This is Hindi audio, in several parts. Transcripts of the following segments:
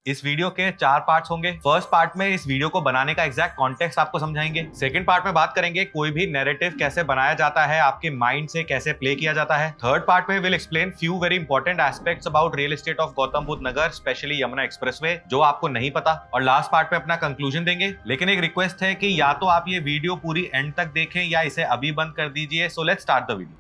इस वीडियो के 4 पार्ट्स होंगे। फर्स्ट पार्ट में इस वीडियो को बनाने का एग्जैक्ट कॉन्टेक्स्ट आपको समझाएंगे। सेकंड पार्ट में बात करेंगे कोई भी नैरेटिव कैसे बनाया जाता है, आपके माइंड से कैसे प्ले किया जाता है। थर्ड पार्ट में will explain few very important aspects about real estate of Gautam Buddh Nagar, specially Yamuna expressway, जो आपको नहीं पता। और लास्ट पार्ट में अपना कंक्लूजन देंगे। लेकिन एक रिक्वेस्ट है कि या तो आप ये वीडियो पूरी एंड तक देखें या इसे अभी बंद कर दीजिए। So let's start the video.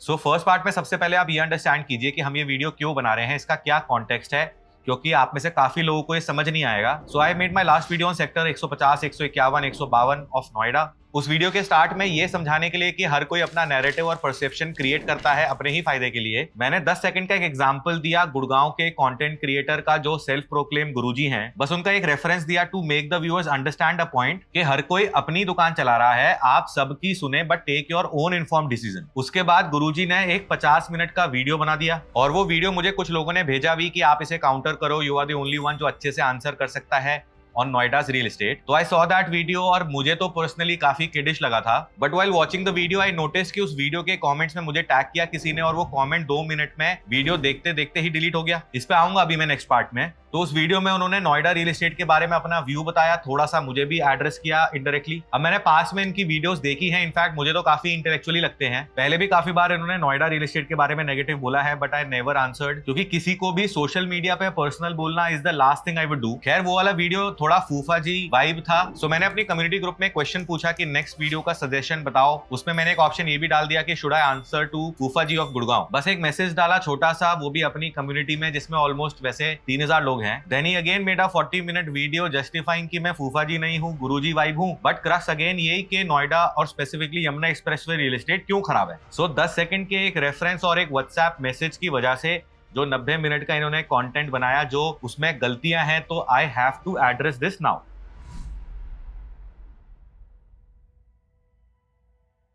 First part में सबसे पहले आप ये अंडरस्टैंड कीजिए कि हम ये वीडियो क्यों बना रहे हैं, इसका क्या कॉन्टेक्स्ट है, क्योंकि आप में से काफी लोगों को ये समझ नहीं आएगा। So I made my last video on sector 150, 151, 152 of Noida. उस वीडियो के स्टार्ट में ये समझाने के लिए कि हर कोई अपना नैरेटिव और परसेप्शन क्रिएट करता है अपने ही फायदे के लिए। मैंने 10 सेकंड का एक एग्जांपल दिया गुड़गांव के कंटेंट क्रिएटर का जो सेल्फ प्रोक्लेम गुरुजी हैं। बस उनका एक रेफरेंस दिया to make the viewers understand a point कि हर कोई अपनी दुकान चला रहा है, आप सबकी सुने but take your own inform decision. उसके बाद गुरुजी ने एक 50 मिनट का वीडियो बना दिया और वो वीडियो मुझे कुछ लोगों ने भेजा भी कि आप इसे काउंटर करो, you are the only one जो अच्छे से आंसर कर सकता है on Noida's real estate। तो I saw that video और मुझे तो पर्सनली काफी किडिश लगा था। But while watching the video I noticed कि उस वीडियो के कमेंट्स में मुझे टैग किया किसी ने और वो कमेंट 2 मिनट में वीडियो देखते देखते ही डिलीट हो गया। इस पे आऊंगा अभी मैं नेक्स्ट पार्ट में। तो उस वीडियो में उन्होंने नोएडा रियल एस्टेट के बारे में अपना व्यू बताया, थोड़ा सा मुझे भी एड्रेस किया इनडायरेक्टली। अब मैंने पास में इनकी वीडियोस देखी हैं, इनफैक्ट मुझे तो काफी इंटेलेक्चुअली लगते हैं। पहले भी काफी बार इन्होंने नोएडा रियल एस्टेट के बारे में नेगेटिव बोला है बट आई नेवर आंसर्ड, क्योंकि किसी को भी सोशल मीडिया पे पर्सनल बोलना is the last thing I would do. खैर वो वाला वीडियो थोड़ा फूफा जी वाइब था। सो मैंने अपनी कम्युनिटी ग्रुप में क्वेश्चन पूछा कि नेक्स्ट वीडियो का सजेशन बताओ। उसमें मैंने एक ऑप्शन ये भी डाल दिया कि शुड आई आंसर टू फूफा जी ऑफ गुड़गांव। बस एक मैसेज डाला छोटा सा, वो भी अपनी कम्युनिटी में जिसमें ऑलमोस्ट वैसे 3000 लोग हैं। Then he again made a 40 minute video justifying कि मैं फूफा जी नहीं हूँ, गुरुजी वाइब हूँ। बट क्रक्स अगेन यही कि नोएडा और specifically Yamuna expressway real estate क्यों खराब है। सो 10 सेकंड के एक रेफरेंस और एक व्हाट्सएप मैसेज की वजह से जो 90 मिनट का इन्होंने कंटेंट बनाया, जो उसमें गलतियां हैं, तो I have to address this now.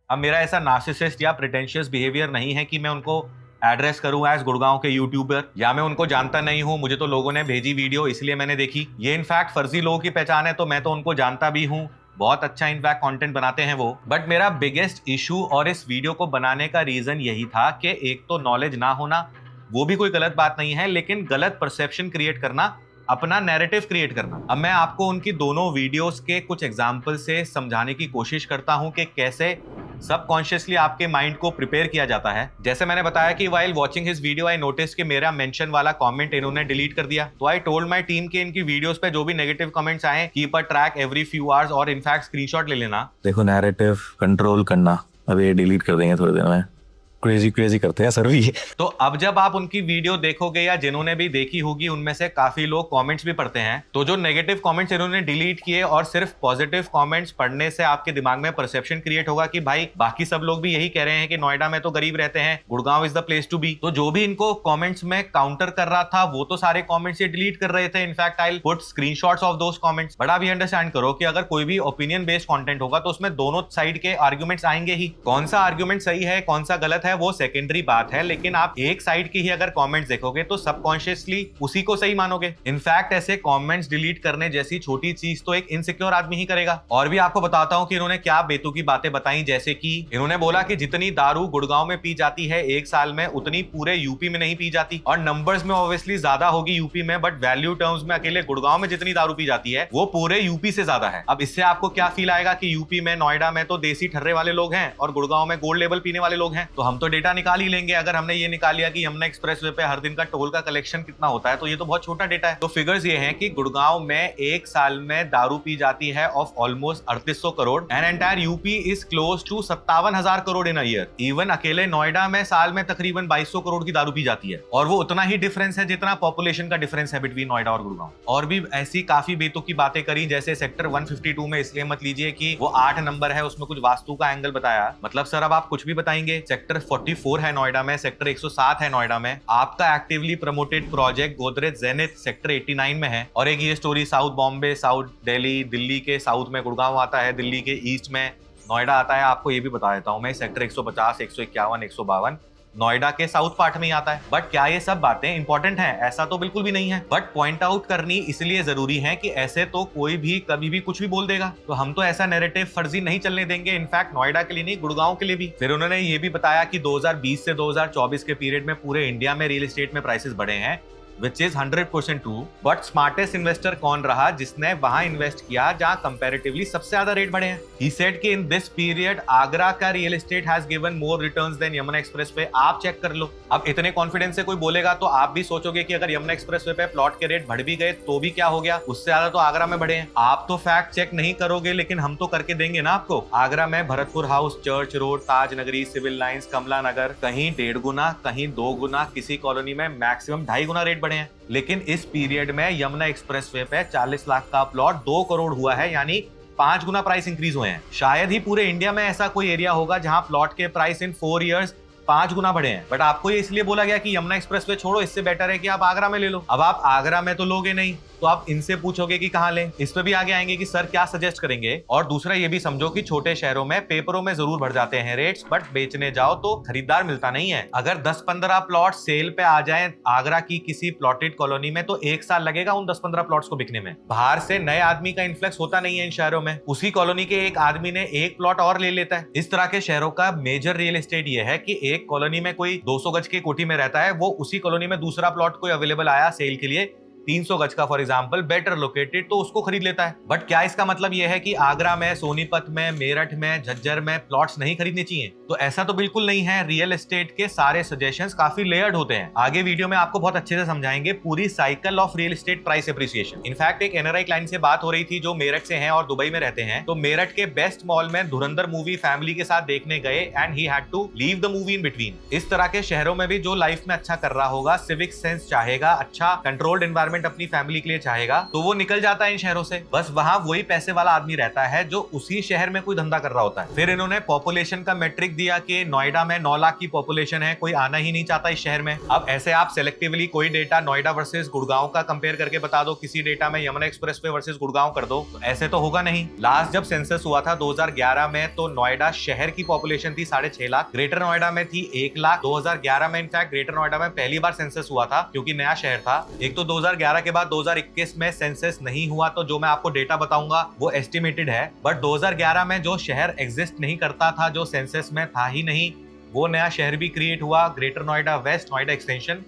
अब मेरा ऐसा नार्सिसिस्ट या प्रिटेंशियस बिहेवियर नहीं है कि मैं उनको एड्रेस करूं एज गुड़गांव के यूट्यूबर, या मैं उनको जानता नहीं हूं, मुझे तो लोगों ने भेजी वीडियो इसलिए मैंने देखी। ये इनफैक्ट फर्जी लोगों की पहचान है, तो मैं तो उनको जानता भी हूं, बहुत अच्छा इनफैक्ट कंटेंट बनाते हैं वो। बट मेरा बिगेस्ट इशू और इस वीडियो को बनाने का रीजन यही था कि एक तो नॉलेज ना होना, वो भी कोई गलत बात नहीं है, लेकिन गलत परसेप्शन क्रिएट करना, अपना नैरेटिव क्रिएट करना। अब मैं आपको उनकी दोनों वीडियोस के कुछ एग्जांपल से समझाने की कोशिश करता हूं कि कैसे सबकॉन्शियसली आपके माइंड को प्रिपेयर किया जाता है। जैसे मैंने बताया कि while watching his video I notice कि मेरा मेंशन वाला कमेंट इन्होंने डिलीट कर दिया। तो आई टोल्ड माय टीम कि इनकी वीडियोस पे जो भी नेगेटिव कमेंट्स आए keep a track every few hours और इनफैक्ट स्क्रीनशॉट ले लेना। देखो नैरेटिव कंट्रोल करना, अब ये डिलीट कर देंगे थोड़ी देर में। क्रेजी करते हैं सर भी। तो अब जब आप उनकी वीडियो देखोगे या जिन्होंने भी देखी होगी उनमें से काफी लोग कमेंट्स भी पढ़ते हैं, तो जो नेगेटिव कमेंट्स इन्होंने डिलीट किए और सिर्फ पॉजिटिव कमेंट्स पढ़ने से आपके दिमाग में परसेप्शन क्रिएट होगा कि भाई बाकी सब लोग भी यही कह रहे हैं कि नोएडा में तो गरीब रहते हैं, Gurgaon is the place to be. तो जो भी इनको कमेंट्स में काउंटर कर रहा था वो तो सारे कमेंट्स ये डिलीट कर रहे थे। In fact I put screenshots of those comments. But आप ये अंडरस्टैंड करो कि अगर कोई भी ओपिनियन बेस्ड कंटेंट होगा तो उसमें दोनों साइड के आर्गुमेंट्स आएंगे ही। कौन सा आर्गुमेंट सही है कौन सा गलत है वो सेकेंडरी बात है, लेकिन आप एक साइड की ही अगर कमेंट्स देखोगे तो सबकॉन्शियसली उसी को सही मानोगे। इनफैक्ट ऐसे कमेंट्स डिलीट करने जैसी छोटी चीज तो एक इनसिक्योर आदमी ही करेगा। और भी आपको बताता हूं कि इन्होंने क्या बेतुकी बातें बताई, जैसे कि इन्होंने बोला कि जितनी दारू गुड़गांव में पी जाती है एक साल में उतनी पूरे यूपी में नहीं पी जाती, और नंबर्स में ऑब्वियसली ज्यादा होगी यूपी में, बट वैल्यू टर्म्स में अकेले गुड़गांव में जितनी दारू पी जाती है वो पूरे यूपी से ज्यादा है। अब इससे आपको क्या फील आएगा कि यूपी में नोएडा में तो देसी ठर्रे वाले लोग हैं और गुड़गांव में गोल्ड लेवल पीने वाले लोग हैं। तो हम तो डेटा निकाल ही लेंगे। अगर हमने ये निकाल लिया कि यमुना एक्सप्रेसवे पे हर दिन का टोल का कलेक्शन कितना होता है, तो ये तो बहुत छोटा डेटा है। तो फिगर्स ये हैं कि गुड़गांव में एक साल में दारू पी जाती है of almost 3800 crore and entire UP is close to 57,000 crore in a year. Even अकेले नोएडा में साल में तकरीबन 2200 करोड़ की दारू पी जाती है, और वो उतना ही डिफरेंस है जितना पॉपुलेशन का डिफरेंस है बिटवीन नोएडा और गुड़गांव। और भी ऐसी काफी बेतुकी बातें करी, जैसे सेक्टर 152 में इसलिए मत लीजिए कि वो 8 नंबर है, उसमें कुछ वास्तु का एंगल बताया। मतलब सर अब आप कुछ भी बताएंगे। सेक्टर 44 है नोएडा में, सेक्टर 107 है नोएडा में। आपका actively promoted project Godrej zenith sector 89 में है। और एक ये story south Bombay, south Delhi, Delhi के साउथ में गुड़गांव आता है, दिल्ली के ईस्ट में नोएडा आता है। आपको ये भी बता देता हूं मैं, सेक्टर 150, 151, 152 नोएडा के साउथ पार्ट में ही आता है। बट क्या ये सब बातें इंपॉर्टेंट हैं? ऐसा तो बिल्कुल भी नहीं है, बट पॉइंट आउट करनी इसलिए जरूरी है कि ऐसे तो कोई भी कभी भी कुछ भी बोल देगा, तो हम तो ऐसा नैरेटिव फर्जी नहीं चलने देंगे, इनफैक्ट नोएडा के लिए नहीं, गुड़गांव के लिए भी। फिर उन्होंने ये भी बताया कि 2020 से 2024 के पीरियड में पूरे इंडिया में रियल एस्टेट में प्राइसेस बढ़े हैं, which is 100% true, but smartest investor कौन रहा जिसने वहां इन्वेस्ट किया जहां कंपैरेटिवली सबसे ज्यादा रेट बढ़े हैं? He said कि in this period आगरा का real estate has given more returns than Yamuna express पे। आप चेक कर लो। अब इतने कॉन्फिडेंस से कोई बोलेगा तो आप भी सोचोगे कि अगर यमुना एक्सप्रेस पे प्लॉट के रेट बढ़ भी गए तो भी क्या हो गया, उससे ज्यादा तो आगरा में बढ़े हैं। आप तो फैक्ट चेक नहीं करोगे, लेकिन हम तो करके देंगे ना आपको। आगरा में भरतपुर हाउस, चर्च रोड, ताज नगरी, सिविल लाइंस, कमला नगर, कहीं 1.5 गुना, कहीं 2 गुना, किसी कॉलोनी में मैक्सिमम 2.5 गुना रेट बढ़े हैं। लेकिन इस पीरियड में यमुना एक्सप्रेसवे पे 40 लाख का प्लॉट 2 करोड़ हुआ है, यानी 5 गुना प्राइस इंक्रीज हुए हैं। शायद ही पूरे इंडिया में ऐसा कोई एरिया होगा जहां प्लॉट के प्राइस इन 4 इयर्स 5 गुना बढ़े हैं। बट आपको ये इसलिए बोला गया कि यमुना एक्सप्रेसवे छोड़ो, इससे बेटर है कि आप आगरा में ले लो। अब आप आगरा में तो लोगे नहीं, तो आप इनसे पूछोगे कि कहां लें। इस पे भी आगे आएंगे कि सर क्या सजेस्ट करेंगे। और दूसरा ये भी समझो कि छोटे शहरों में पेपरों में जरूर बढ़ जाते हैं रेट्स, बट बेचने जाओ तो खरीदार मिलता नहीं है। अगर 10-15 प्लॉट सेल पे आ जाए आगरा की किसी प्लॉटेड कॉलोनी में, तो 1 साल लगेगा उन 10-15 प्लॉट्स को बिकने में। बाहर से नए आदमी का इन्फ्लक्स होता नहीं है इन शहरों में। उसी कॉलोनी के एक आदमी ने एक प्लॉट और ले लेता है। इस तरह के शहरों का मेजर रियल एस्टेट ये है कि एक कॉलोनी में कोई 200 गज की कोठी में रहता है, वो उसी कॉलोनी में दूसरा प्लॉट कोई अवेलेबल आया सेल के लिए 300 गज का फॉर एग्जांपल, बेटर लोकेटेड, तो उसको खरीद लेता है। बट क्या इसका मतलब यह है कि आगरा में, सोनीपत में, मेरठ में, झज्जर में प्लॉट्स नहीं खरीदने चाहिए? तो ऐसा तो बिल्कुल नहीं है। रियल एस्टेट के सारे सजेशंस काफी लेयर्ड होते हैं। आगे वीडियो में आपको बहुत अच्छे से समझाएंगे पूरी cycle of real estate price appreciation. In fact एक एनआरआई क्लाइंट से बात हो रही थी जो मेरठ से हैं और दुबई में रहते हैं। तो मेरठ के बेस्ट मॉल में धुरंधर मूवी फैमिली के साथ देखने गए and he had to leave the movie in between. इस तरह के शहरों में भी जो लाइफ में अच्छा कर रहा होगा, सिविक सेंस चाहेगा, अच्छा कंट्रोल्ड एनवायरनमेंट अपनी फैमिली चाहेगा, तो वो निकल जाता है इन शहरों से। बस वहां वही पैसे वाला आदमी रहता है जो उसी शहर में कोई धंधा कर रहा होता है। फिर इन्होंने पॉपुलेशन का मैट्रिक दिया कि नोएडा में 9 लाख की पॉपुलेशन है, कोई आना ही नहीं चाहता इस शहर में। अब ऐसे आप सेलेक्टिवली कोई डेटा नोएडा वर्सेस गुड़गांव का कंपेयर करके बता दो, किसी डेटा में यमुना एक्सप्रेसवे वर्सेस गुड़गांव कर दो, तो ऐसे तो होगा नहीं। लास्ट जब सेंसस हुआ था 2011 में, तो नोएडा शहर की पॉपुलेशन थी 6.5 लाख, ग्रेटर नोएडा में थी 1 लाख। 2011 में इनफैक्ट ग्रेटर नोएडा में पहली बार सेंसस हुआ था क्योंकि नया शहर था। एक तो 2011 के बाद 2021 में सेंसस नहीं हुआ, तो जो मैं आपको डेटा बताऊंगा वो एस्टिमेटेड है। बट 2011 में जो शहर एग्जिस्ट नहीं करता था, जो सेंसस में था ही नहीं, वो नया शहर भी क्रिएट हुआ, greater Noida west, Noida extension,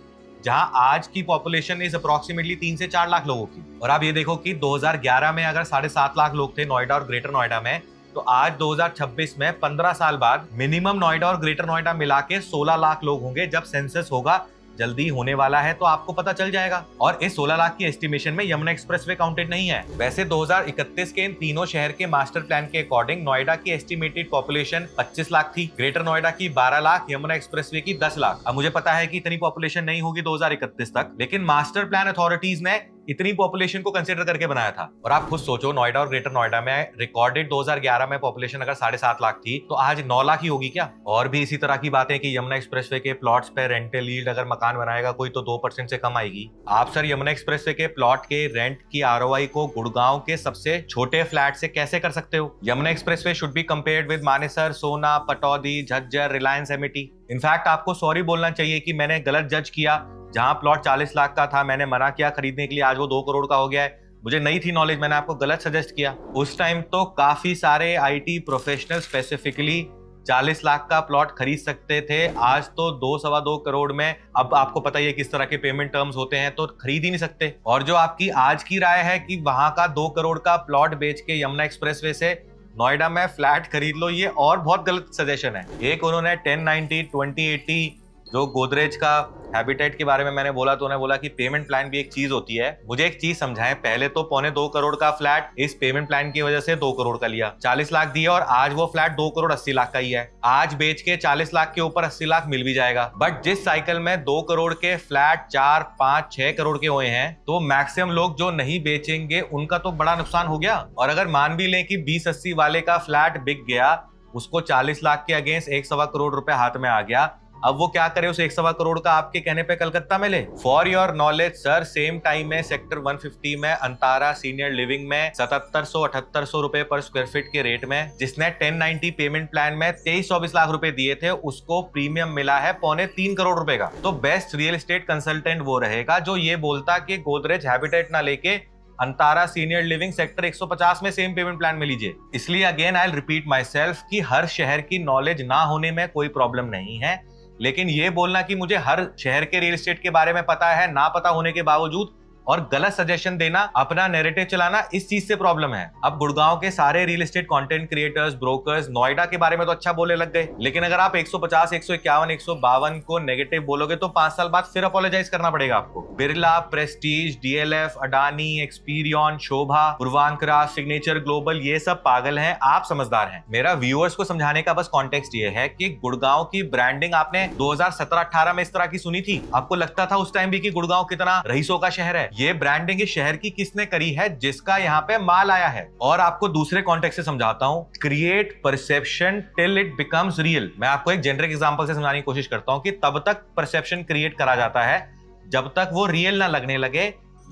जहां आज की पॉपुलेशन इज अप्रोक्सीमेटली 3 से 4 लाख लोगों की। और आप ये देखो कि 2011 में अगर 7.5 लाख लोग थे नोएडा और ग्रेटर नोएडा में, तो आज 2026 में 15 साल बाद मिनिमम नोएडा और ग्रेटर नोएडा मिला के 16 लाख लोग होंगे जब सेंसस होगा। जल्दी होने वाला है, तो आपको पता चल जाएगा। और इस 16 लाख की एस्टिमेशन में यमुना एक्सप्रेसवे काउंटेड नहीं है। वैसे 2031 के इन तीनों शहर के मास्टर प्लान के अकॉर्डिंग नोएडा की एस्टिमेटेड पॉपुलेशन 25 लाख थी, ग्रेटर नोएडा की 12 लाख, यमुना एक्सप्रेसवे की 10 लाख। अब मुझे पता है कि इतनी पॉपुलेशन नहीं होगी 2031 तक, लेकिन मास्टर प्लान अथॉरिटीज ने इतनी पॉपुलेशन को कंसीडर करके बनाया था। और आप खुद सोचो, नोएडा और ग्रेटर नोएडा में रिकॉर्डेड 2011 में पॉपुलेशन अगर 7.5 लाख थी, तो आज 9 लाख ही होगी क्या? और भी इसी तरह की बातें कि यमुना एक्सप्रेसवे के प्लॉट्स पे रेंटल यील्ड अगर मकान बनाएगा कोई तो 2% से कम आएगी। आप सर यमुना एक्सप्रेसवे के प्लॉट के रेंट की आरओआई को गुड़गांव के सबसे छोटे फ्लैट से कैसे कर सकते हो? Yamuna expressway should be compared with Manesar, सोना, पटौदी, झज्जर, रिलायंस एमिटी। इनफैक्ट आपको सॉरी बोलना चाहिए कि मैंने गलत जज किया। जहां प्लॉट 40 लाख का था, मैंने मना किया खरीदने के लिए, आज वो 2 करोड़ का हो गया है। मुझे नहीं थी नॉलेज, मैंने आपको गलत सजेस्ट किया। उस टाइम तो काफी सारे आईटी प्रोफेशनल स्पेसिफिकली 40 लाख का प्लॉट खरीद सकते थे, आज तो 2-2.25 करोड़ में। अब आपको पता ही है किस तरह के पेमेंट टर्म्स होते हैं, तो खरीद ही नहीं सकते। और जो आपकी आज की राय है कि वहां का 2 करोड़ का प्लॉट बेच के यमुना एक्सप्रेसवे से नोएडा में फ्लैट खरीद लो, ये और बहुत गलत सजेशन है। एक उन्होंने 1090, 2080 जो गोदरेज का हैबिटेट के बारे में मैंने बोला, तो उन्होंने बोला कि पेमेंट प्लान भी एक चीज होती है। मुझे एक चीज समझाएं, पहले तो 2.25 करोड़ का फ्लैट इस पेमेंट प्लान की वजह से 2 करोड़ का लिया, 40 लाख दिए, और आज वो फ्लैट 2 करोड़ 80 लाख का ही है। आज बेच के 40 लाख के ऊपर 80 लाख मिल भी जाएगा। बट जिस साइकिल में 2 करोड़ के फ्लैट 4, 5, 6 करोड़ के हुए हैं, तो मैक्सिमम लोग जो नहीं बेचेंगे उनका तो बड़ा नुकसान हो गया। और अगर मान भी लें कि 20-80 वाले का फ्लैट बिक गया, उसको 40 लाख के अगेंस्ट 1-1.25 करोड़ रुपए हाथ में आ गया, अब वो क्या करे, उसे 1.25 करोड़ का आपके कहने पे कलकत्ता में ले। For your knowledge sir, same time में सेक्टर 150 में अंतारा सीनियर लिविंग में 7700-7800 रुपए पर स्क्वायर फीट के रेट में, जिसने 1090 पेमेंट प्लान में 23-24 लाख रुपए दिए थे, उसको प्रीमियम मिला है 3.25 करोड़ रुपए का। तो बेस्ट रियल एस्टेट कंसल्टेंट वो रहेगा जो ये बोलता कि गोदरेज हैबिटेट ना लेके अंतारा सीनियर लिविंग सेक्टर 150 में सेम पेमेंट प्लान में लीजिए। इसलिए again I will repeat my self कि हर शहर की नॉलेज ना होने में कोई प्रॉब्लम नहीं है, लेकिन ये बोलना कि मुझे हर शहर के रियल एस्टेट के बारे में पता है ना पता होने के बावजूद और गलत सजेशन देना, अपना नैरेटिव चलाना, इस चीज से प्रॉब्लम है। अब गुड़गांव के सारे real estate content creators, brokers Noida के बारे में तो अच्छा बोलने लग गए, लेकिन अगर आप 150, 151, 152 को नेगेटिव बोलोगे तो 5 साल बाद फिर अपोलोजाइज करना पड़ेगा आपको। Birla, Prestige, DLF, Adani, Experion, Sobha, Puravankara, Signature Global, ये सब पागल हैं, आप समझदार हैं। मेरा व्यूअर्स को समझाने का बस कॉन्टेक्स्ट ये है कि गुड़गांव की ब्रांडिंग आपने 2017-18 में इस तरह की सुनी थी। आपको लगता था उस टाइम भी कि गुड़गांव कितना रईसों का शहर है। ये ब्रांडिंग इस शहर की किसने करी है? जिसका यहाँ पे माल आया है। और आपको दूसरे कॉन्टेक्स्ट से समझाता हूँ, create perception till it becomes real. मैं आपको एक जेनरिक एग्जांपल से समझाने की कोशिश करता हूँ कि तब तक परसेप्शन क्रिएट करा जाता है जब तक वो रियल ना लगने लगे।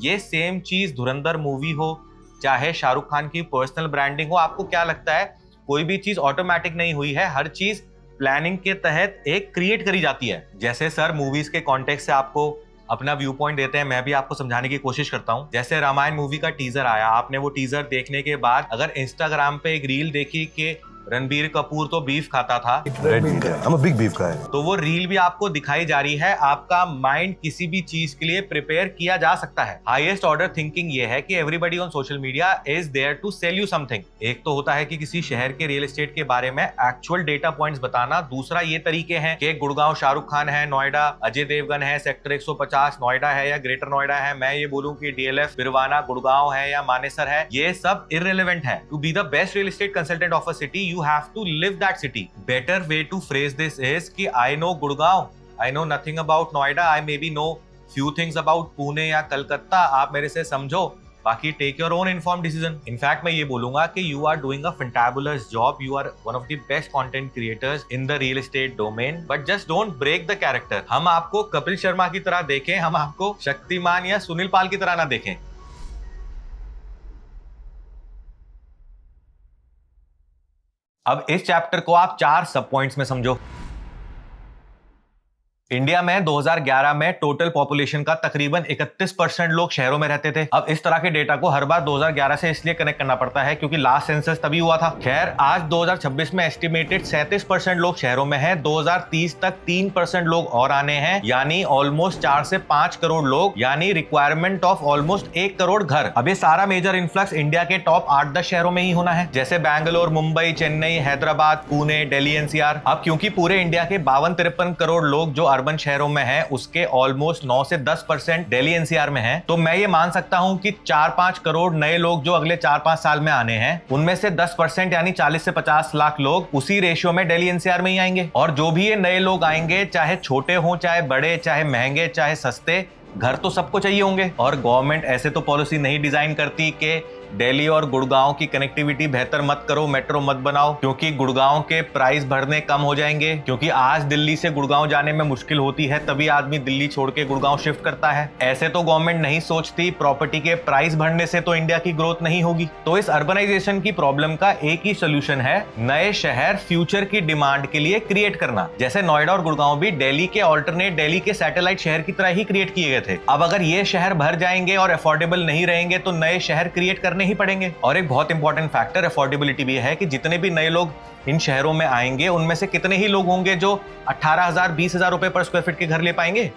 ये सेम चीज धुरंधर मूवी हो, चाहे शाहरुख खान की पर्सनल ब्रांडिंग हो, आपको क्या लगता है कोई भी चीज ऑटोमेटिक नहीं हुई है, हर चीज प्लानिंग के तहत एक क्रिएट करी जाती है। जैसे सर मूवीज के कॉन्टेक्स्ट से आपको अपना व्यू पॉइंट देते हैं, मैं भी आपको समझाने की कोशिश करता हूं। जैसे रामायण मूवी का टीजर आया, आपने वो टीजर देखने के बाद अगर इंस्टाग्राम पे एक रील देखी कि रणबीर कपूर तो बीफ खाता था, I'm a big beef guy. तो वो रील भी आपको दिखाई जा रही है। आपका माइंड किसी भी चीज के लिए प्रिपेयर किया जा सकता है। हाईएस्ट ऑर्डर थिंकिंग ये है कि everybody on social media is there to sell you something. एक तो होता है कि किसी शहर के रियल एस्टेट के बारे में एक्चुअल डेटा पॉइंट्स बताना, दूसरा ये तरीके हैं कि गुड़गांव शाहरुख खान है, नोएडा अजय देवगन है, सेक्टर 150 नोएडा है या ग्रेटर नोएडा है, मैं ये बोलूं कि डीएलएफ बिरवाना गुड़गांव है या मानेसर है, ये सब इररिलेवेंट है। To be the best real estate consultant of a city you have to live that city. Better way to phrase this is कि I know Gurgaon, I know nothing about Noida, I maybe know few things about Pune या कलकत्ता, आप मेरे से समझो, बाकी take your own informed decision. In fact मैं ये बोलूंगा कि you are doing a fantabulous job, you are one of the best content creators in the real estate domain, but just don't break the character. हम आपको कपिल शर्मा की तरह देखें, हम आपको शक्तिमान या सुनील पाल की तरह ना देखें। अब इस चैप्टर को आप 4 सब पॉइंट्स में समझो। इंडिया में 2011 में टोटल पॉपुलेशन का तकरीबन 31% लोग शहरों में रहते थे। अब इस तरह के डेटा को हर बार 2011 से इसलिए कनेक्ट करना पड़ता है क्योंकि लास्ट सेंसस तभी हुआ था। खैर आज 2026 में एस्टिमेटेड 37% लोग शहरों में हैं। 2030 तक 3% लोग और आने हैं, यानी ऑलमोस्ट 4 से 5 करोड़ लोग, यानी रिक्वायरमेंट ऑफ ऑलमोस्ट 1 करोड़ घर। अब ये सारा मेजर इन्फ्लक्स इंडिया के टॉप 8-10 शहरों में ही होना है, जैसे बैंगलोर, मुंबई, चेन्नई, हैदराबाद, पुणे, दिल्ली एनसीआर। अब क्योंकि पूरे इंडिया के 52-53 करोड़ लोग जो अर्बन शहरों में है, उसके ऑलमोस्ट 9 से 10% दिल्ली एनसीआर में है, तो मैं ये मान सकता हूं कि 4-5 करोड़ नए लोग जो अगले 4-5 साल में आने हैं, उनमें से 10% यानी 40 से 50 लाख लोग उसी रेशियो में दिल्ली एनसीआर में ही आएंगे। और जो भी ये नए लोग आएंगे, चाहे छोटे हों, चाहे बड़े, चाहे महंगे, चाहे सस्ते, घर तो सबको चाहिए होंगे। और गवर्नमेंट ऐसे तो पॉलिसी नहीं डिजाइन करती कि दिल्ली और गुड़गांव की कनेक्टिविटी बेहतर मत करो, मेट्रो मत बनाओ, क्योंकि गुड़गांव के प्राइस भरने कम हो जाएंगे। क्योंकि आज दिल्ली से गुड़गांव जाने में मुश्किल होती है, तभी आदमी दिल्ली छोड़ के गुड़गांव शिफ्ट करता है। ऐसे तो गवर्नमेंट नहीं सोचती, प्रॉपर्टी के प्राइस बढ़ने से तो इंडिया की ग्रोथ नहीं होगी। तो इस अर्बनाइजेशन की प्रॉब्लम का एक ही सोल्यूशन है, नए शहर फ्यूचर की डिमांड के लिए क्रिएट करना। जैसे नोएडा और गुड़गांव भी दिल्ली के ऑल्टरनेट, दिल्ली के सैटेलाइट शहर की तरह ही क्रिएट किए गए थे। अब अगर ये शहर भर जाएंगे और अफोर्डेबल नहीं रहेंगे तो नए शहर क्रिएट करने ही पड़ेंगे। और एक बहुत इंपॉर्टेंट फैक्टर अफोर्डेबिलिटी भी है कि जितने भी नए लोग इन शहरों में आएंगे, उनमें से कितने ही लोग होंगे जो 18,000 20,000 रुपए पर स्क्वायर फीट के घर ले पाएंगे।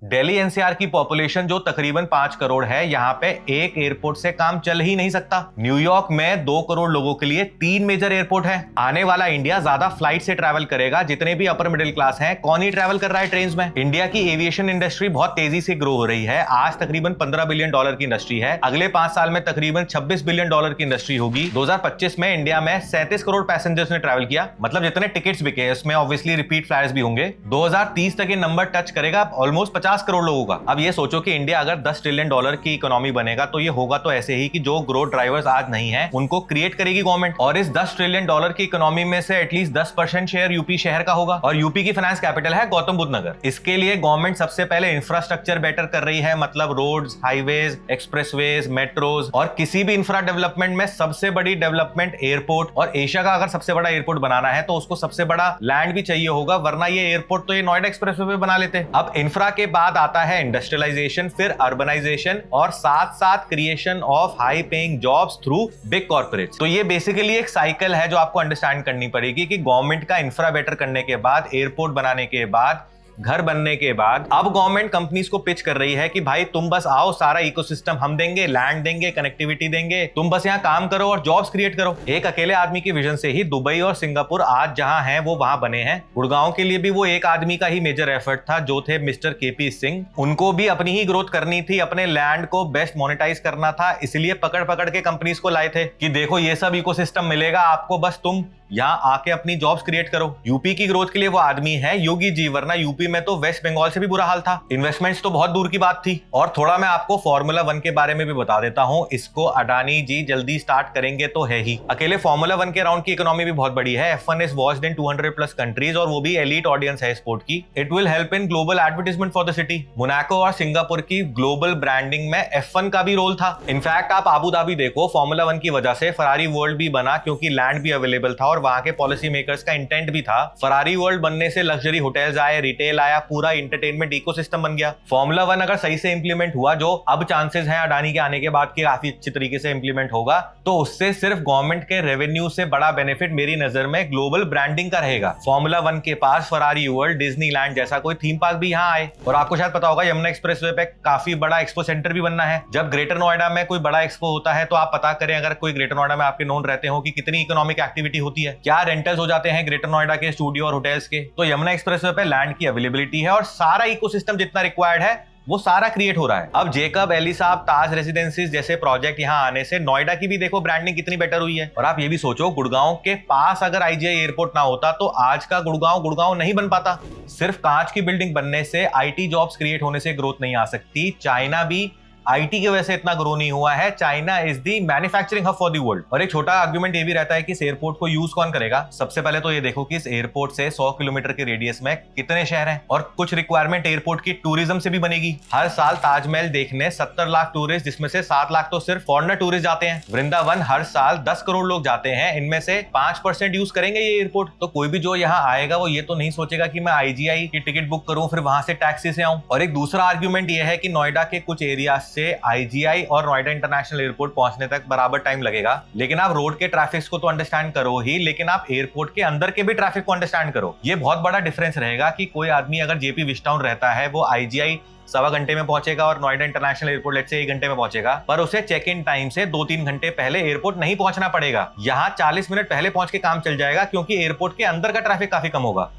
दिल्ली एनसीआर की पॉपुलेशन जो तकरीबन 5 करोड़ है, यहाँ पे एक एयरपोर्ट से काम चल ही नहीं सकता। न्यूयॉर्क में 2 करोड़ लोगों के लिए 3 मेजर एयरपोर्ट है। आने वाला इंडिया ज्यादा फ्लाइट से ट्रैवल करेगा। जितने भी अपर मिडिल क्लास हैं, कौन ही ट्रैवल कर रहा है ट्रेन में। इंडिया की एविएशन इंडस्ट्री बहुत तेजी से ग्रो हो रही है। आज तकरीबन $15 बिलियन की इंडस्ट्री है। अगले 5 साल में तकरीबन $26 बिलियन की इंडस्ट्री होगी। 2025 में इंडिया में 37 करोड़ पैसेंजर्स ने ट्रैवल किया, मतलब जितने टिकट्स बिके, उसमें ऑब्वियसली रिपीट फ्लायर्स भी होंगे। 2030 तक ये नंबर टच करेगा ऑलमोस्ट 50 50 करोड़ लोगों का। अब ये सोचो कि इंडिया अगर $10 ट्रिलियन की इकोनॉमी बनेगा तो ये होगा तो ऐसे ही कि जो ग्रोथ ड्राइवर्स आज नहीं है उनको क्रिएट करेगी गवर्नमेंट, और इस $10 ट्रिलियन की इकोनॉमी में से एटलीस्ट 10% शेयर यूपी शहर का होगा, और यूपी की फाइनेंस कैपिटल है गौतम बुद्ध नगर। इसके लिए गवर्नमेंट सबसे पहले इंफ्रास्ट्रक्चर बेटर कर रही है, मतलब रोड्स, हाईवेज, एक्सप्रेसवेज, मेट्रोज, और किसी भी इंफ्रा डेवलपमेंट में सबसे बड़ी डेवलपमेंट एयरपोर्ट, और एशिया का अगर सबसे बड़ा एयरपोर्ट बनाना है तो उसको सबसे बड़ा लैंड भी चाहिए होगा, वरना ये एयरपोर्ट तो ये नोएडा एक्सप्रेसवे पे बना लेते। अब इंफ्रा के बाद आता है इंडस्ट्रियलाइजेशन, फिर अर्बनाइजेशन, और साथ साथ creation of high paying jobs through big corporates. तो ये बेसिकली एक साइकिल है जो आपको अंडरस्टैंड करनी पड़ेगी कि गवर्नमेंट का इंफ्रा बेटर करने के बाद, एयरपोर्ट बनाने के बाद, घर बनने के बाद, अब गवर्नमेंट कंपनीज को पिच कर रही है कि भाई तुम बस आओ, सारा इकोसिस्टम हम देंगे, लैंड देंगे, कनेक्टिविटी देंगे, तुम बस यहाँ काम करो और जॉब्स क्रिएट करो। एक अकेले आदमी की विजन से ही दुबई और सिंगापुर आज जहां हैं वो वहां बने हैं। गुड़गांव के लिए भी वो एक आदमी का ही मेजर एफर्ट था जो थे मिस्टर केपी सिंह। उनको भी अपनी ही ग्रोथ करनी थी, अपने लैंड को बेस्ट मोनेटाइज करना था, इसलिए पकड़ पकड़ के कंपनीज को लाए थे कि देखो ये सब इकोसिस्टम मिलेगा आपको, बस तुम यहाँ आके अपनी जॉब्स क्रिएट करो। यूपी की ग्रोथ के लिए वो आदमी है योगी जी, वरना यूपी में तो वेस्ट बंगाल से भी बुरा हाल था। इन्वेस्टमेंट्स तो बहुत दूर की बात थी। और थोड़ा मैं आपको फॉर्मूला 1 के बारे में भी बता देता हूं, इसको अडानी जी जल्दी स्टार्ट करेंगे तो है ही। अकेले फॉर्मूला 1 के राउंड की इकोनॉमी भी बहुत बड़ी है। F1 is watched in 200+ countries, और वो भी एलीट ऑडियंस है स्पोर्ट की। It will help in global advertisement for the city. Monaco और सिंगापुर की ग्लोबल ब्रांडिंग में F1 का भी रोल था। इनफैक्ट आप आबू धाबी देखो, फॉर्मूला 1 की वजह से फरारी वर्ल्ड भी बना, क्योंकि लैंड भी अवेलेबल था और वहां के पॉलिसी मेकर्स का इंटेंट भी था। फरारी वर्ल्ड बनने से लग्जरी होटल्स आए, रिटेल आया, पूरा एंटरटेनमेंट इकोसिस्टम बन गया। फॉर्मूला 1 अगर सही से इंप्लीमेंट हुआ, जो अब चांसेस हैं अडानी के आने के बाद कि काफी अच्छी तरीके से इंप्लीमेंट होगा, तो उससे सिर्फ गवर्नमेंट के रेवेन्यू से बड़ा बेनिफिट मेरी नजर में ग्लोबल ब्रांडिंग का रहेगा। फॉर्मूला 1 के पास फरारी वर्ल्ड, डिज्नीलैंड जैसा कोई थीम पार्क भी यहाँ आए। और आपको शायद पता होगा यमुना एक्सप्रेसवे पे काफी बड़ा एक्सपो सेंटर भी बनना है। जब ग्रेटर नोएडा में कोई बड़ा एक्सपो होता है तो आप पता करें, अगर कोई ग्रेटर नोएडा में आपके नोन रहते हो, कि कितनी इकोनॉमिक एक्टिविटी होती है, क्या रेंटल्स हो जाते हैं ग्रेटर नोएडा के स्टूडियो और होटल्स के। तो यमुना एक्सप्रेसवे पे लैंड की अवेलेबिलिटी है और सारा इकोसिस्टम जितना रिक्वायर्ड है वो सारा क्रिएट हो रहा है। अब जेकब एली साहब, ताज रेसिडेंसीज जैसे प्रोजेक्ट यहाँ आने से नोएडा की भी देखो ब्रांडिंग कितनी बेटर हुई है। और आप ये भी सोचो, गुड़गांव के पास अगर आईजीआई एयरपोर्ट ना होता तो आज का गुड़गांव नहीं बन पाता। सिर्फ कांच की बिल्डिंग बनने से, आईटी जॉब्स क्रिएट होने से ग्रोथ नहीं आ सकती। चाइना भी आईटी की वजह से इतना ग्रो नहीं हुआ है। China is the manufacturing hub for the world. और एक छोटा आर्गुमेंट ये भी रहता है कि इस एयरपोर्ट को यूज कौन करेगा। सबसे पहले तो ये देखो कि इस एयरपोर्ट से 100 किलोमीटर के रेडियस में कितने शहर हैं, और कुछ रिक्वायरमेंट एयरपोर्ट की टूरिज्म से भी बनेगी। हर साल ताजमहल देखने 70 लाख टूरिस्ट, जिसमें से 7 लाख तो सिर्फ फॉरेनर टूरिस्ट जाते हैं। वृंदावन हर साल 10 करोड़ लोग जाते हैं, इनमें से 5% यूज करेंगे ये एयरपोर्ट। तो कोई भी जो यहाँ आएगा वो ये तो नहीं सोचेगा कि मैं आईजीआई की टिकट बुक करूं, फिर वहां से टैक्सी से आऊं। और एक दूसरा आर्ग्यूमेंट ये है कि नोएडा के कुछ एरिया से आईजीआई और नोएडा इंटरनेशनल एयरपोर्ट पहुंचने तक बराबर टाइम लगेगा। लेकिन आप रोड के ट्रैफिक को तो अंडरस्टैंड करो ही, लेकिन आप एयरपोर्ट के अंदर के भी ट्रैफिक को अंडरस्टैंड करो। ये बहुत बड़ा डिफरेंस रहेगा कि कोई आदमी अगर जेपी विस्टाउन रहता है, वो आईजीआई 1.25 घंटे में पहुंचेगा और नोएडा इंटरनेशनल एयरपोर्ट लेट से 1 घंटे में पहुंचेगा, पर उसे चेक इन टाइम से 2-3 घंटे पहले एयरपोर्ट नहीं पहुंचना पड़ेगा। यहाँ 40 मिनट पहले पहुंच के काम चल जाएगा, क्योंकि एयरपोर्ट के अंदर का ट्रैफिक काफी कम होगा।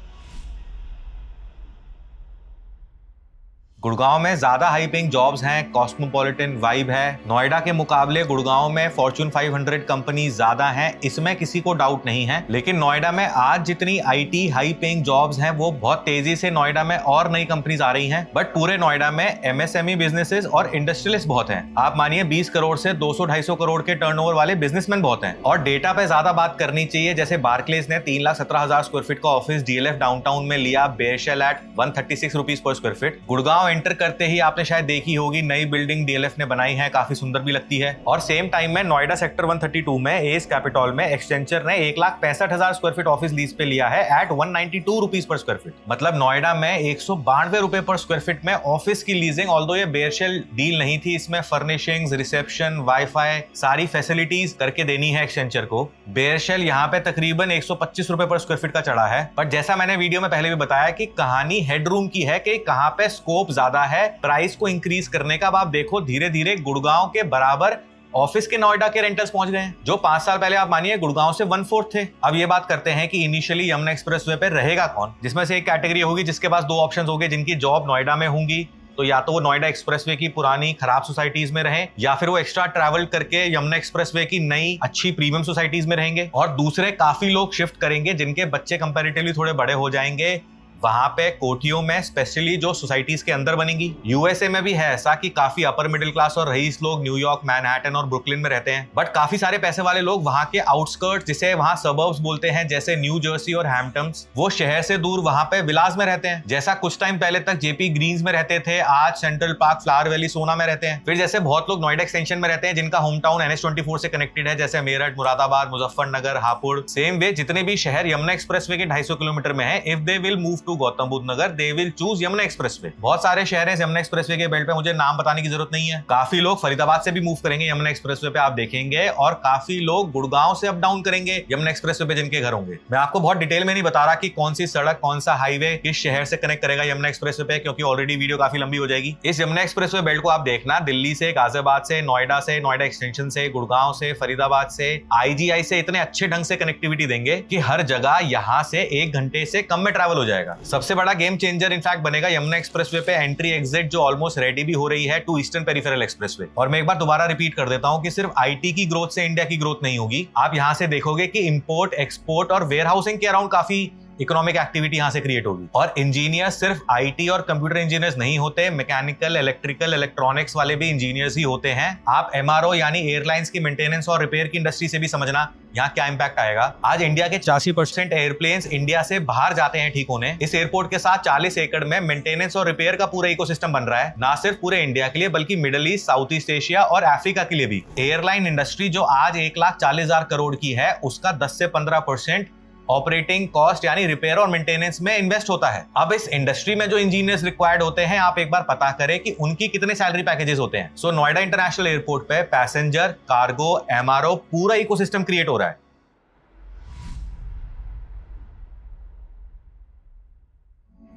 गुड़गांव में ज्यादा हाई पेइंग जॉब्स हैं, कॉस्मोपॉलिटन वाइब है। नोएडा के मुकाबले गुड़गांव में फॉर्च्यून 500 कंपनी ज्यादा हैं, इसमें किसी को डाउट नहीं है। लेकिन नोएडा में आज जितनी आईटी हाई पेइंग जॉब्स हैं, वो बहुत तेजी से नोएडा में और नई कंपनीज आ रही हैं। बट पूरे नोएडा में एमएसएमई बिजनेसेस और इंडस्ट्रियलिस्ट बहुत हैं। आप मानिए 20 करोड़ से 200-250 करोड़ के टर्नओवर वाले बिजनेसमैन बहुत हैं। और डेटा पे ज्यादा बात करनी चाहिए, जैसे बार्कलेज ने 3,17,000 स्क्वायर फीट का ऑफिस डीएलएफ डाउनटाउन में लिया, बेयरशेल एट 136 रुपीज पर स्क्वायर फीट। गुड़गांव एंटर करते ही आपने शायद देखी होगी नई बिल्डिंग डीएलएफ ने बनाई है, काफी सुंदर भी लगती है। और सेम टाइम में नोएडा सेक्टर 132 में एस कैपिटॉल में एक्सचेंजर ने 1,65,000 स्क्वायर फीट ऑफिस लीज पे लिया है एट 192 रुपीज पर स्क्वायर फीट। मतलब नोएडा में 192 रुपए पर स्क्वायर फीट में ऑफिस की लीजिंग। ऑल्दो ये बेयरशेल डील नहीं थी, इसमें फर्निशिंग्स, रिसेप्शन, वाईफाई सारी फैसिलिटीज करके देनी है एक्सचेंजर को। बेयरशेल यहाँ पे तकरीबन 125 रुपए पर स्क्वायर फीट का चढ़ा है। बट जैसा मैंने वीडियो में पहले भी बताया कि कहानी हेडरूम की है कि कहां पे स्कोप ज्यादा है प्राइस को इंक्रीज करने का। अब आप देखो धीरे धीरे गुड़गांव के बराबर ऑफिस के नोएडा के रेंटल्स पहुंच गए हैं, जो 5 साल पहले आप मानिए गुड़गांव से 1/4 थे। अब ये बात करते हैं कि इनिशियली यमुना एक्सप्रेसवे पे रहेगा कौन, जिसमें से एक कैटेगरी होगी जिसके पास 2 ऑप्शंस होंगे, जिनकी जॉब नोएडा में होंगी। तो या तो वो नोएडा एक्सप्रेसवे की पुरानी खराब सोसाइटीज में रहें, या फिर वो एक्स्ट्रा ट्रैवल करके यमुना एक्सप्रेसवे की नई अच्छी प्रीमियम सोसाइटीज में रहेंगे। और दूसरे काफी लोग शिफ्ट करेंगे जिनके बच्चे कंपैरेटिवली थोड़े बड़े हो जाएंगे वहां पे कोठियों में स्पेशली जो सोसाइटीज के अंदर बनेंगी। यूएसए में भी है ऐसा कि काफी अपर मिडिल क्लास और रईस लोग न्यूयॉर्क, मैनहट्टन और ब्रुकलिन में रहते हैं, बट काफी सारे पैसे वाले लोग वहां के आउटस्कर्ट्स, जिसे वहां सबर्ब्स बोलते हैं, जैसे न्यू जर्सी और हैम्पटन्स, वो शहर से दूर वहां पे विलास में रहते हैं। जैसा कुछ टाइम पहले तक जेपी ग्रीन्स में रहते थे, आज सेंट्रल पार्क, फ्लावर वैली, सोना में रहते हैं। फिर जैसे बहुत लोग नोएडा एक्सटेंशन में रहते हैं जिनका होम टाउन NH24 से कनेक्टेड है, जैसे मेरठ, मुरादाबाद, मुजफ्फरनगर, हापुड़। सेम वे जितने भी शहर यमुना एक्सप्रेसवे के 250 किलोमीटर में है, if they will move to Gautam Buddh Nagar, they will choose Yamuna expressway. बहुत सारे शहर हैं यमुना एक्सप्रेसवे के बेल्ट पे, मुझे नाम बताने की जरूरत नहीं है। काफी लोग फरीदाबाद से भी मूव करेंगे यमुना एक्सप्रेसवे पे, आप देखेंगे, और काफी लोग गुड़गांव से अप डाउन करेंगे यमुना एक्सप्रेसवे पे जिनके घर होंगे। मैं आपको बहुत डिटेल में नहीं बता रहा कि कौन सी सड़क, कौन सा हाईवे किस शहर से कनेक्ट करेगा यमुना एक्सप्रेसवे पे, क्योंकि ऑलरेडी वीडियो काफी लंबी हो जाएगी। इस यमुना एक्सप्रेसवे बेल्ट को आप देखना, दिल्ली से, गाजियाबाद से, नोएडा से, नोएडा एक्सटेंशन से, गुड़गांव से, फरीदाबाद से, IGI से इतने अच्छे ढंग से कनेक्टिविटी देंगे कि हर जगह यहां से 1 घंटे से कम में ट्रैवल हो जाएगा। सबसे बड़ा गेम चेंजर इनफैक्ट बनेगा यमुना एक्सप्रेसवे पे एंट्री एग्जिट, जो ऑलमोस्ट रेडी भी हो रही है टू ईस्टर्न पेरिफेरल एक्सप्रेसवे। और मैं एक बार दोबारा रिपीट कर देता हूं कि सिर्फ IT की ग्रोथ से इंडिया की ग्रोथ नहीं होगी। आप यहां से देखोगे कि इंपोर्ट, एक्सपोर्ट और वेयर हाउसिंग के अराउंड काफी इकोनॉमिक एक्टिविटी यहां से क्रिएट होगी। और इंजीनियर सिर्फ IT और कंप्यूटर इंजीनियर्स नहीं होते, मैकेनिकल, इलेक्ट्रिकल, इलेक्ट्रॉनिक्स वाले भी इंजीनियर्स ही होते हैं। आप MRO यानी एयरलाइंस की मेंटेनेंस और रिपेयर की इंडस्ट्री से भी समझना यहाँ क्या इंपैक्ट आएगा। आज इंडिया के 80% एयरप्लेन्स इंडिया से बाहर जाते हैं ठीक होने। इस एयरपोर्ट के साथ 40 एकड़ में मेंटेनेंस और रिपेयर का पूरा इकोसिस्टम बन रहा है, ना सिर्फ पूरे इंडिया के लिए बल्कि middle east, south east Asia और अफ्रीका के लिए भी। एयरलाइन इंडस्ट्री जो आज 1,40,000 करोड़ की है, उसका 10 से 15% ऑपरेटिंग कॉस्ट यानी रिपेयर और मेंटेनेंस में इन्वेस्ट होता है। अब इस इंडस्ट्री में जो इंजीनियर्स रिक्वायर्ड होते हैं, आप एक बार पता करें कि उनकी कितने सैलरी पैकेजेस होते हैं। सो नोएडा इंटरनेशनल एयरपोर्ट पे पैसेंजर, कार्गो, MRO पूरा इकोसिस्टम क्रिएट हो रहा है।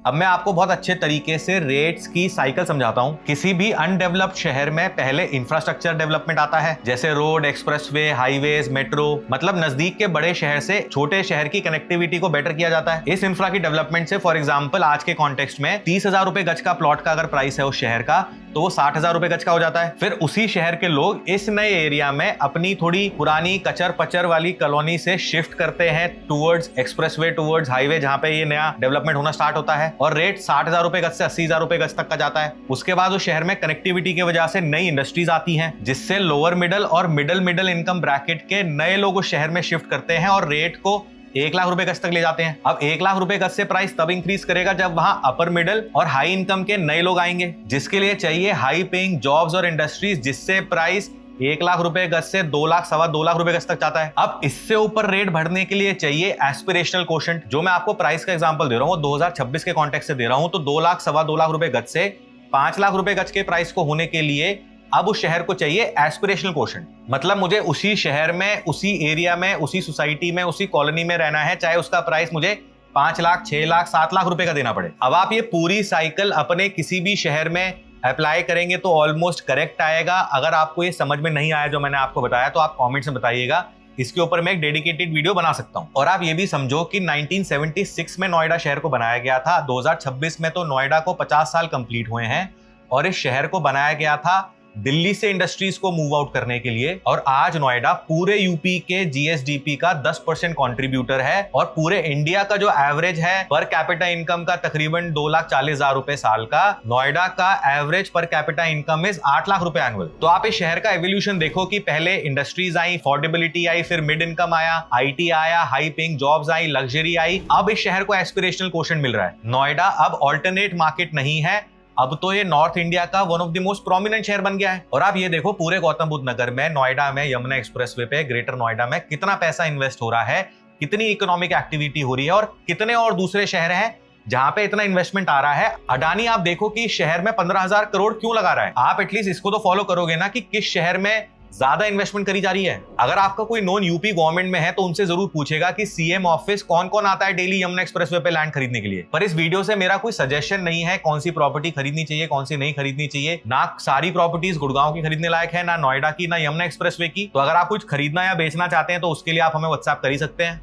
अब मैं आपको बहुत अच्छे तरीके से रेट्स की साइकिल समझाता हूं। किसी भी अनडेवलप्ड शहर में पहले इंफ्रास्ट्रक्चर डेवलपमेंट आता है, जैसे रोड, एक्सप्रेसवे, हाईवेज, मेट्रो, मतलब नजदीक के बड़े शहर से छोटे शहर की कनेक्टिविटी को बेटर किया जाता है। इस इंफ्रा की डेवलपमेंट से फॉर एग्जांपल आज के कॉन्टेक्स्ट में 30,000 रुपए गज का प्लॉट का अगर प्राइस है उस शहर का, तो वो 60,000 रुपए गज का हो जाता है। फिर उसी शहर के लोग इस नए एरिया में अपनी थोड़ी पुरानी कचर पचर वाली कॉलोनी से शिफ्ट करते हैं टूवर्ड्स एक्सप्रेसवे, टूवर्ड्स हाईवे, जहां पे ये नया डेवलपमेंट होना स्टार्ट होता है, और रेट 60,000 रुपए गज से 80,000 रुपए गज तक का जाता है। उसके बाद उस शहर में कनेक्टिविटी की वजह से नई इंडस्ट्रीज आती हैं, जिससे लोअर मिडिल और मिडिल इनकम ब्रैकेट के नए लोग उस शहर में शिफ्ट करते हैं और रेट को 1 लाख रुपए गज तक ले जाते हैं। अब 1 लाख रुपए गज से प्राइस तब इंक्रीज करेगा जब वहां अपर मिडिल और हाई इनकम के नए लोग आएंगे, जिसके लिए चाहिए हाई पेइंग जॉब्स और इंडस्ट्रीज, जिससे प्राइस 1 लाख रुपए गज से 2 लाख, 2.25 लाख रुपए गज तक जाता है। अब इससे ऊपर रेट बढ़ने के लिए चाहिए एस्पिरेशनल कोशेंट। जो मैं आपको प्राइस का एग्जांपल दे रहा हूं 2026 के कॉन्टेक्स्ट से दे रहा हूं, तो 2 लाख, 2.25 लाख रुपए गज से 5 लाख रुपए गज के प्राइस को होने के लिए अब उस शहर को चाहिए एस्पिरेशनल कोशेंट। मतलब मुझे उसी शहर में, उसी एरिया में, उसी सोसाइटी में, उसी कॉलोनी में रहना है, चाहे उसका प्राइस मुझे 5 लाख, 6 लाख, 7 लाख रुपए का देना पड़े। अब आप ये पूरी साइकिल अपने किसी भी शहर में अप्लाई करेंगे तो ऑलमोस्ट करेक्ट आएगा। अगर आपको ये समझ में नहीं आया जो मैंने आपको बताया, तो आप कमेंट्स में बताइएगा, इसके ऊपर मैं एक डेडिकेटेड वीडियो बना सकता हूं। और आप ये भी समझो कि 1976 में नोएडा शहर को बनाया गया था, 2026 में तो नोएडा को 50 साल कंप्लीट हुए हैं, और इस शहर को बनाया गया था दिल्ली से इंडस्ट्रीज को मूव आउट करने के लिए। और आज नोएडा पूरे यूपी के GSDP का 10% कंट्रीब्यूटर है, और पूरे इंडिया का जो एवरेज है पर कैपिटा इनकम का तकरीबन 2,40,000 रुपए साल का, नोएडा का average per capita income is 8 lakh रुपए एनुअल। तो आप इस शहर का एवोल्यूशन देखो कि पहले इंडस्ट्रीज आई, अफोर्डेबिलिटी आई, फिर मिड इनकम आया, IT आया, हाई पेइंग जॉब्स आई, लग्जरी आई। अब इस शहर को एस्पिरेशनल कोशेंट मिल रहा है। नोएडा अब ऑल्टरनेट मार्केट नहीं है, अब तो ये नॉर्थ इंडिया का one of the most prominent शहर बन गया है। और आप ये देखो पूरे गौतम बुद्ध नगर में, नोएडा में, यमुना एक्सप्रेसवे पे, ग्रेटर नोएडा में कितना पैसा इन्वेस्ट हो रहा है, कितनी इकोनॉमिक एक्टिविटी हो रही है, और कितने और दूसरे शहर हैं जहां पे इतना इन्वेस्टमेंट आ रहा है। अडानी आप देखो कि शहर में 15,000 करोड़ क्यों लगा रहा है। आप एटलीस्ट इसको तो फॉलो करोगे ना कि किस शहर में ज्यादा इन्वेस्टमेंट करी जा रही है। अगर आपका कोई नॉन यूपी गवर्नमेंट में है तो उनसे जरूर पूछेगा कि CM ऑफिस कौन कौन आता है डेली यमुना एक्सप्रेसवे पे लैंड खरीदने के लिए। पर इस वीडियो से मेरा कोई सजेशन नहीं है कौन सी प्रॉपर्टी खरीदनी चाहिए, कौन सी नहीं खरीदनी चाहिए। ना सारी प्रॉपर्टीज गुड़गांव की खरीदने लायक है, ना नोएडा की, ना यमुना एक्सप्रेसवे की। तो अगर आप कुछ खरीदना या बेचना चाहते हैं तो उसके लिए आप हमें व्हाट्सएप कर ही सकते हैं।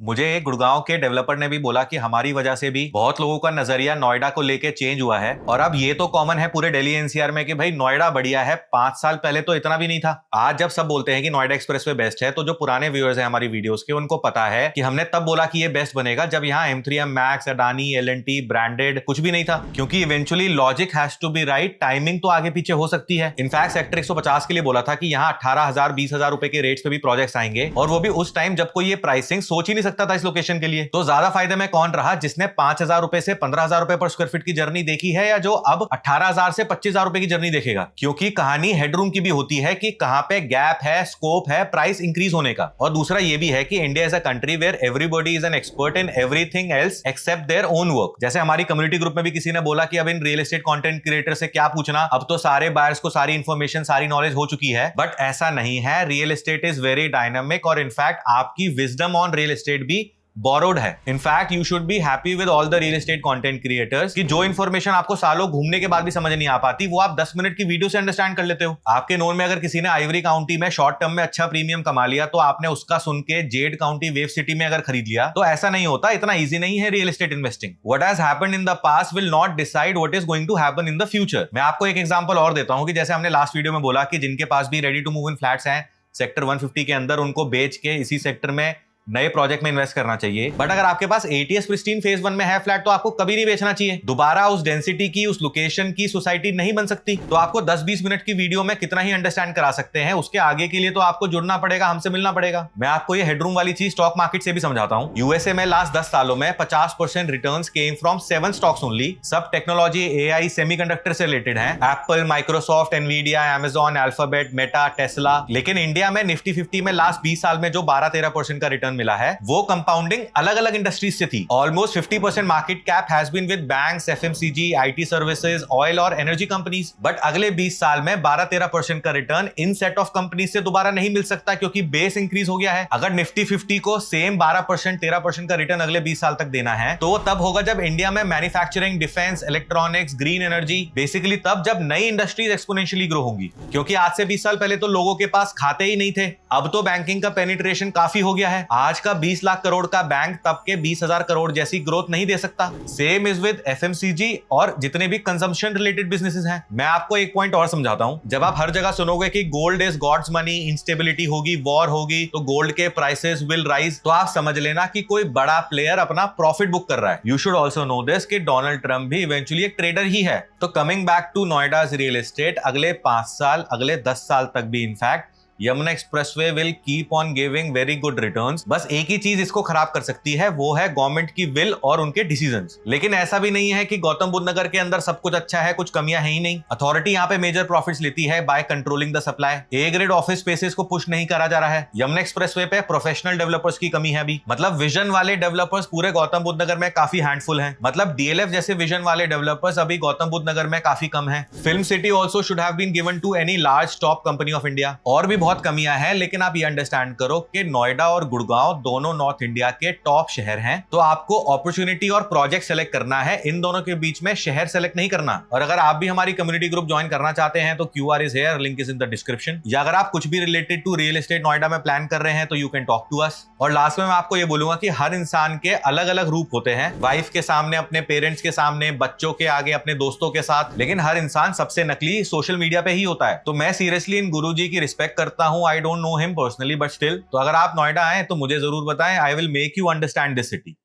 मुझे एक गुड़गांव के डेवलपर ने भी बोला कि हमारी वजह से भी बहुत लोगों का नजरिया नोएडा को लेके चेंज हुआ है। और अब ये तो कॉमन है पूरे दिल्ली एनसीआर में कि भाई नोएडा बढ़िया है, 5 साल पहले तो इतना भी नहीं था। आज जब सब बोलते हैं कि नोएडा एक्सप्रेसवे बेस्ट है, तो जो पुराने व्यूअर्स हैं हमारी वीडियोस के, उनको पता है कि हमने तब बोला कि ये बेस्ट बनेगा जब यहाँ M3M max, Adani, L&T branded कुछ भी नहीं था। क्योंकि eventually logic has to be right, timing तो आगे पीछे हो सकती है। इनफैक्ट सेक्टर 150 के लिए बोला था कि यहाँ 18,000 20,000 रुपए के रेट्स पे भी प्रोजेक्ट्स आएंगे, और वो भी उस टाइम जब कोई ये प्राइसिंग सोच ही नहीं सकता था इस लोकेशन के लिए। तो ज्यादा फायदे में कौन रहा, जिसने 5,000 रुपए से 15,000 रुपए पर स्क्वायर फीट की जर्नी देखी है, या जो अब 18,000 से 25,000 रुपए की जर्नी देखेगा। क्योंकि कहानी हेडरूम की भी होती है कि कहां पे गैप है, स्कोप है प्राइस इंक्रीज होने का। और दूसरा ये भी है कि India is a country where everybody is an expert in everything else except their own work. जैसे हमारी कम्युनिटी ग्रुप में भी किसी ने बोला कि अब in real estate content creator से क्या पूछना, अब तो सारे बायर्स को सारी इंफॉर्मेशन, सारी नॉलेज हो चुकी है। बट ऐसा नहीं है, real estate is very dynamic, और इनफैक्ट आपकी विजडम ऑन रियल एस्टेट भी borrowed है। In fact you should be happy with all the real estate content creators कि जो इन्फॉर्मेशन आपको सालों घूमने के बाद भी समझ नहीं आ पाती, वो आप 10 मिनट की वीडियो से अंडरस्टैंड कर लेते हो। आपके नोन में अगर किसी ने आइवरी काउंटी में शॉर्ट टर्म में अच्छा प्रीमियम कमा लिया, तो आपने उसका सुन के जेड काउंटी वेव सिटी में अगर खरीद लिया, तो ऐसा नहीं होता। इतना ईजी नहीं है real estate investing. What has happened in the past will not decide what is going to happen in the future. मैं आपको एक एग्जांपल और देता हूं कि जैसे हमने लास्ट वीडियो में बोला कि जिनके पास भी ready to move in flats हैं सेक्टर 150 के अंदर, उनको बेच के इसी सेक्टर में नए प्रोजेक्ट में इन्वेस्ट करना चाहिए। बट अगर आपके पास ATS प्रिस्टीन फेज 1 में है फ्लैट, तो आपको कभी नहीं बेचना चाहिए। दोबारा उस डेंसिटी की, उस लोकेशन की सोसाइटी नहीं बन सकती। तो आपको 10-20 मिनट की वीडियो में कितना ही अंडरस्टैंड करा सकते हैं, उसके आगे के लिए तो आपको जुड़ना पड़ेगा, हमसे मिलना पड़ेगा। मैं आपको ये हेडरूम वाली चीज स्टॉक मार्केट से भी समझाता हूं। यूएसए में लास्ट 10 सालों में 50% returns came from 7 stocks only. सब टेक्नोलॉजी, AI, सेमीकंडक्टर से रिलेटेड है। Apple, Microsoft, Nvidia, Amazon, alphabet, Meta, Tesla. लेकिन इंडिया में निफ्टी 50 में लास्ट 20 साल में जो 12-13% का रिटर्न मिला है, वो कंपाउंडिंग अलग अलग इंडस्ट्रीज से थी। Almost 50% market cap has been with banks, FMCG, IT services, oil और एनर्जी कंपनीज। बट अगले 20 साल में 12-13% का return in set of companies से दोबारा नहीं मिल सकता, क्योंकि बेस इंक्रीज हो गया है। अगर निफ्टी 50 को सेम 12%, 13% का रिटर्न अगले 20 साल तक देना है, तो वो तब होगा जब इंडिया में manufacturing, defence, electronics, green energy, basically तब जब नई इंडस्ट्रीज एक्सपोनेंशियली ग्रो होंगी। क्योंकि आज से 20 साल पहले तो लोगों के पास खाते ही नहीं थे। अब तो बैंकिंग का पेनिट्रेशन काफी हो गया है। आज का 20 लाख करोड़ का बैंक तब के 20,000 करोड़ जैसी ग्रोथ नहीं दे सकता। सेम इज विद FMCG और जितने भी कंजम्पशन रिलेटेड बिजनेसेस हैं। मैं आपको एक पॉइंट और समझाता हूं। जब आप हर जगह सुनोगे कि gold is god's money, instability होगी, वॉर होगी, तो गोल्ड के प्राइसेस विल राइज, तो आप समझ लेना कि कोई बड़ा प्लेयर अपना प्रॉफिट बुक कर रहा है। You should also know this कि डोनाल्ड ट्रंप भी इवेंचुअली एक ट्रेडर ही है। तो coming back to Noida's real estate, अगले 5 साल, अगले 10 साल तक भी in fact Yamuna expressway will keep on giving very good returns. बस एक ही चीज इसको खराब कर सकती है, वो है गवर्नमेंट की विल और उनके डिसीजंस। लेकिन ऐसा भी नहीं है कि गौतम बुद्ध नगर के अंदर सब कुछ अच्छा है, कुछ कमियां है ही नहीं। अथॉरिटी यहाँ पे मेजर प्रॉफिट्स लेती है by controlling the supply. A grade office spaces को पुश नहीं करा जा रहा है। यमुना एक्सप्रेसवे पे प्रोफेशनल डेवलपर्स की कमी है अभी। मतलब विजन वाले डेवलपर्स पूरे गौतम बुद्ध नगर में काफी हैंडफुल हैं। मतलब DLF जैसे विजन वाले डेवलपर्स अभी गौतम बुद्ध नगर में काफी कम है। Film city also should have been given to any large top company of India. और भी बहुत कमियां हैं, लेकिन आप ये अंडरस्टैंड करो कि नोएडा और गुड़गांव दोनों नॉर्थ इंडिया के टॉप शहर हैं। तो आपको अपॉर्चुनिटी और प्रोजेक्ट सेलेक्ट करना है, इन दोनों के बीच में शहर सेलेक्ट नहीं करना। और अगर आप भी हमारी कम्युनिटी ग्रुप ज्वाइन करना चाहते हैं, तो QR is here, link is in the description. या अगर आप कुछ भी related to real estate Noida में प्लान कर रहे हैं, तो you can talk to us. और लास्ट में मैं आपको ये बोलूंगा कि हर इंसान के अलग अलग रूप होते हैं। वाइफ के सामने, अपने पेरेंट्स के सामने, बच्चों के आगे, अपने दोस्तों के साथ। लेकिन हर इंसान सबसे नकली सोशल मीडिया पे ही होता है। तो मैं सीरियसली इन गुरुजी की रिस्पेक्ट करता हूं। I don't know him personally, but still, तो अगर आप नोएडा आए तो मुझे जरूर बताएं। I will make you understand this city.